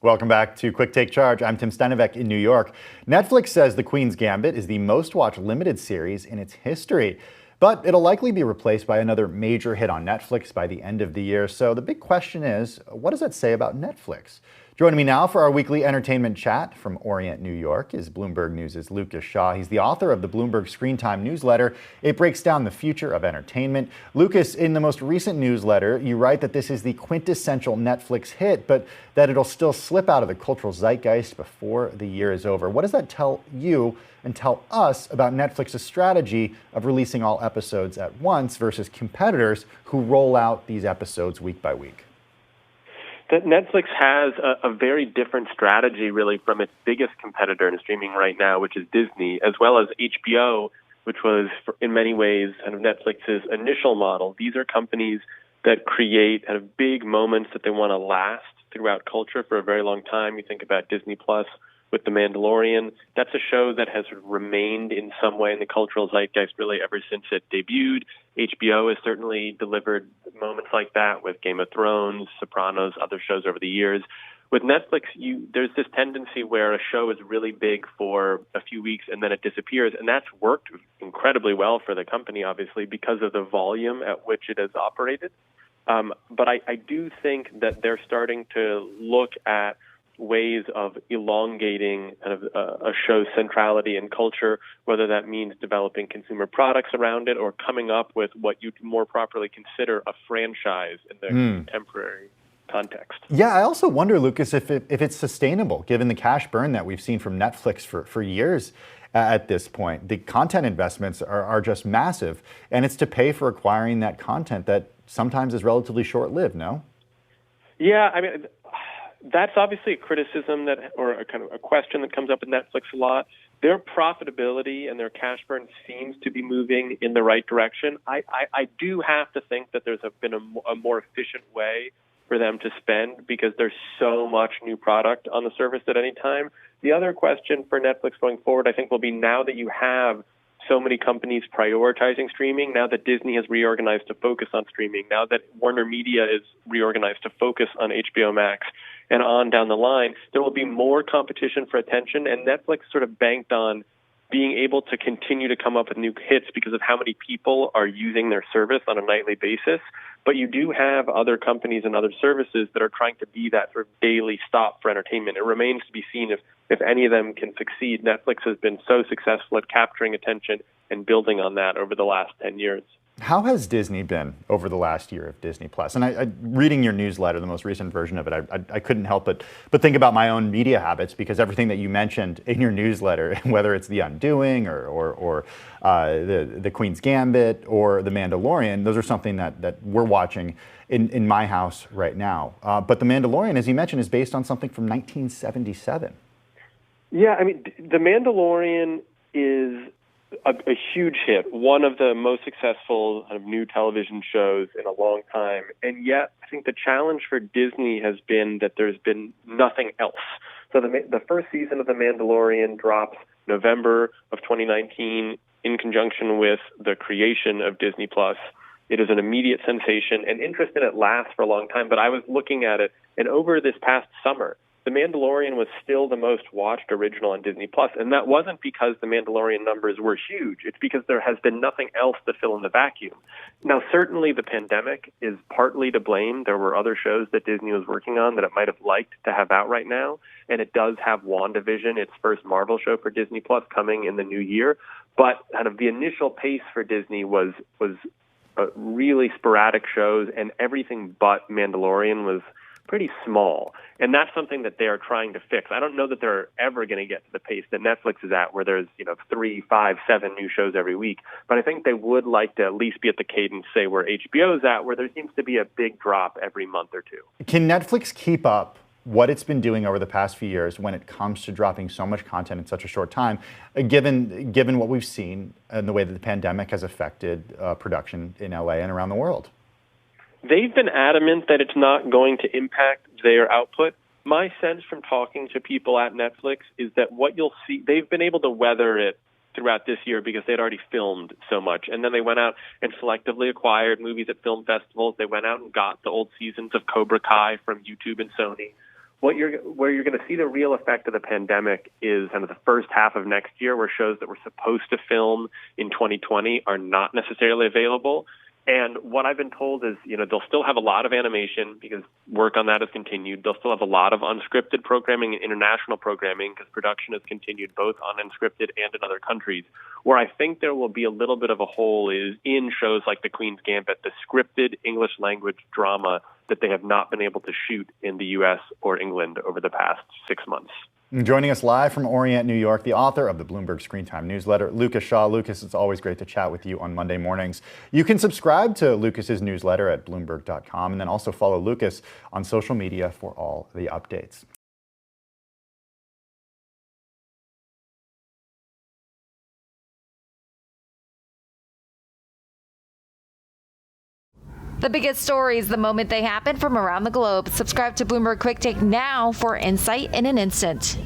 Welcome back to Quick Take Charge. I'm Tim Steinovec in New York. Netflix says The Queen's Gambit is the most watched limited series in its history, but it'll likely be replaced by another major hit on Netflix by the end of the year. So the big question is, what does that say about Netflix? Joining me now for our weekly entertainment chat from Orient, New York, is Bloomberg News' Lucas Shaw. He's the author of the Bloomberg Screen Time newsletter. It breaks down the future of entertainment. Lucas, in the most recent newsletter, you write that this is the quintessential Netflix hit, but that it'll still slip out of the cultural zeitgeist before the year is over. What does that tell you and tell us about Netflix's strategy of releasing all episodes at once versus competitors who roll out these episodes week by week? That Netflix has a very different strategy, really, from its biggest competitor in streaming right now, which is Disney, as well as HBO, which was, in many ways, kind of Netflix's initial model. These are companies that create kind of big moments that they want to last throughout culture for a very long time. You think about Disney Plus with The Mandalorian. That's a show that has remained in some way in the cultural zeitgeist really ever since it debuted. HBO has certainly delivered moments like that with Game of Thrones, Sopranos, other shows over the years. With Netflix, there's this tendency where a show is really big for a few weeks and then it disappears, and that's worked incredibly well for the company, obviously, because of the volume at which it has operated. But I do think that they're starting to look at ways of elongating kind of a show's centrality and culture, whether that means developing consumer products around it or coming up with what you'd more properly consider a franchise in the contemporary context. Yeah, I also wonder, Lucas, if it's sustainable, given the cash burn that we've seen from Netflix for years at this point. The content investments are just massive, and it's to pay for acquiring that content that sometimes is relatively short-lived, no? Yeah, I mean, that's obviously a criticism or a kind of a question that comes up with Netflix a lot. Their profitability and their cash burn seems to be moving in the right direction. I do have to think that there's been a more efficient way for them to spend because there's so much new product on the surface at any time. The other question for Netflix going forward, I think, will be now that you have so many companies prioritizing streaming, now that Disney has reorganized to focus on streaming, now that Warner Media is reorganized to focus on HBO Max, and on down the line, there will be more competition for attention, and Netflix sort of banked on being able to continue to come up with new hits because of how many people are using their service on a nightly basis. But you do have other companies and other services that are trying to be that sort of daily stop for entertainment. It remains to be seen if any of them can succeed. Netflix has been so successful at capturing attention and building on that over the last 10 years. How has Disney been over the last year of Disney Plus? And I reading your newsletter, the most recent version of it, I couldn't help but think about my own media habits, because everything that you mentioned in your newsletter, whether it's The Undoing or the Queen's Gambit or The Mandalorian, those are something that we're watching in my house right now. But The Mandalorian, as you mentioned, is based on something from 1977. Yeah, I mean, The Mandalorian is a huge hit, one of the most successful kind of new television shows in a long time. And yet, I think the challenge for Disney has been that there's been nothing else. So the first season of The Mandalorian drops November of 2019 in conjunction with the creation of Disney Plus. It is an immediate sensation, and interest in it lasts for a long time. But I was looking at it, and over this past summer, The Mandalorian was still the most watched original on Disney Plus, and that wasn't because The Mandalorian numbers were huge. It's because there has been nothing else to fill in the vacuum. Now, certainly the pandemic is partly to blame. There were other shows that Disney was working on that it might have liked to have out right now, and it does have WandaVision, its first Marvel show for Disney Plus, coming in the new year. But kind of the initial pace for Disney was really sporadic shows, and everything but Mandalorian was pretty small. And that's something that they are trying to fix. I don't know that they're ever going to get to the pace that Netflix is at, where there's 3, 5, 7 new shows every week. But I think they would like to at least be at the cadence, say, where HBO is at, where there seems to be a big drop every month or two. Can Netflix keep up what it's been doing over the past few years when it comes to dropping so much content in such a short time, given what we've seen and the way that the pandemic has affected production in LA and around the world? They've been adamant that it's not going to impact their output. My sense from talking to people at Netflix is that what you'll see, they've been able to weather it throughout this year because they'd already filmed so much. And then they went out and selectively acquired movies at film festivals. They went out and got the old seasons of Cobra Kai from YouTube and Sony. where you're going to see the real effect of the pandemic is kind of the first half of next year, where shows that were supposed to film in 2020 are not necessarily available. And what I've been told is, they'll still have a lot of animation because work on that has continued. They'll still have a lot of unscripted programming and international programming because production has continued both on unscripted and in other countries. Where I think there will be a little bit of a hole is in shows like The Queen's Gambit, the scripted English language drama that they have not been able to shoot in the U.S. or England over the past 6 months. Joining us live from Orient, New York, the author of the Bloomberg Screen Time newsletter, Lucas Shaw. Lucas, it's always great to chat with you on Monday mornings. You can subscribe to Lucas's newsletter at Bloomberg.com and then also follow Lucas on social media for all the updates. The biggest stories the moment they happen from around the globe. Subscribe to Bloomberg Quick Take now for insight in an instant.